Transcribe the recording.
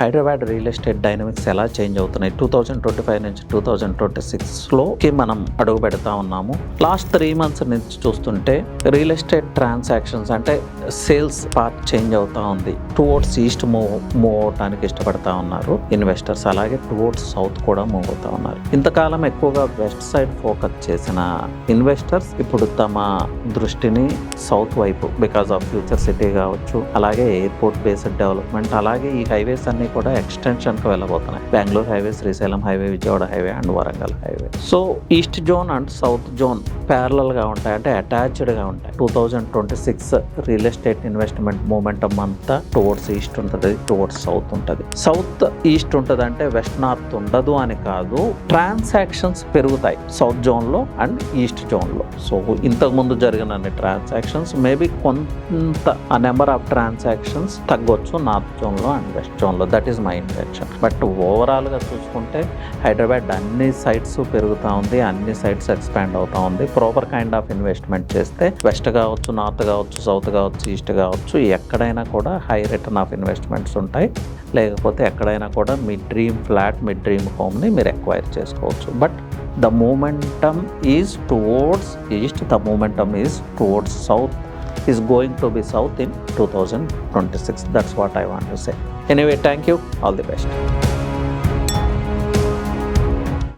Hyderabad real estate dynamics ఎలా change అవుతున్నాయి 2025 నుంచి 2026లోకి మనం అడుగు పెడతా ఉన్నాము. లాస్ట్ 3 months నుంచి చూస్తుంటే రియల్ ఎస్టేట్ ట్రాన్సాక్షన్స్ అంటే సేల్స్ పార్ట్ చేంజ్ అవుతా ఉంది. టువర్డ్స్ ఈస్ట్ మూవ్ అవడానికి ఇష్టపడతా ఉన్నారు ఇన్వెస్టర్స్. అలాగే టువర్డ్స్ సౌత్ కూడా మూవ్ అవుతా ఉన్నారు. ఇంతకాలం ఎక్కువగా వెస్ట్ సైడ్ ఫోకస్ చేసిన ఇన్వెస్టర్స్ ఇప్పుడు తమ దృష్టిని సౌత్ వైపు బికాస్ ఆఫ్ ఫ్యూచర్ సిటీ కావచ్చు, అలాగే ఎయిర్పోర్ట్ బేస్డ్ డెవలప్మెంట్, అలాగే ఈ హైవేస్ అన్ని కూడా ఎక్స్టెన్షన్కి వెళ్ళబోతున్నాయి. Bengaluru highway, Srisailam highway, Vijayawada highway and Warangal highway. So east zone and south zone ప్యారలల్గా ఉంటాయి, అంటే అటాచ్డ్గా ఉంటాయి. 2026 రియల్ ఎస్టేట్ ఇన్వెస్ట్మెంట్ మూమెంటం అంతా టువర్డ్స్ ఈస్ట్ ఉంటుంది, టువర్డ్స్ సౌత్ ఉంటుంది. సౌత్ ఈస్ట్ ఉంటుంది అంటే వెస్ట్ నార్త్ ఉండదు అని కాదు, ట్రాన్సాక్షన్స్ పెరుగుతాయి సౌత్ జోన్లో అండ్ ఈస్ట్ జోన్లో. సో ఇంతకుముందు జరిగిన ట్రాన్సాక్షన్స్ మేబీ కొంత నెంబర్ ఆఫ్ ట్రాన్సాక్షన్స్ తగ్గొచ్చు నార్త్ జోన్లో అండ్ వెస్ట్ జోన్లో. That is my intention. But ఓవరాల్గా చూసుకుంటే హైదరాబాద్ అన్ని సైట్స్ పెరుగుతూ ఉంది, అన్ని సైట్స్ ఎక్స్పాండ్ అవుతూ ఉంది. ప్రాపర్ కైండ్ ఆఫ్ ఇన్వెస్ట్మెంట్ చేస్తే వెస్ట్ కావచ్చు, నార్త్ కావచ్చు, సౌత్ కావచ్చు, ఈస్ట్ కావచ్చు, ఎక్కడైనా కూడా హై రిటర్న్ ఆఫ్ ఇన్వెస్ట్మెంట్స్ ఉంటాయి. లేకపోతే ఎక్కడైనా కూడా మీ డ్రీమ్ ఫ్లాట్, మీ డ్రీమ్ హోమ్ని మీరు ఎక్వైర్ చేసుకోవచ్చు. But the momentum is towards east, the momentum is towards south, is going to be south in 2026. That's what I want to say. Anyway, thank you, all the best.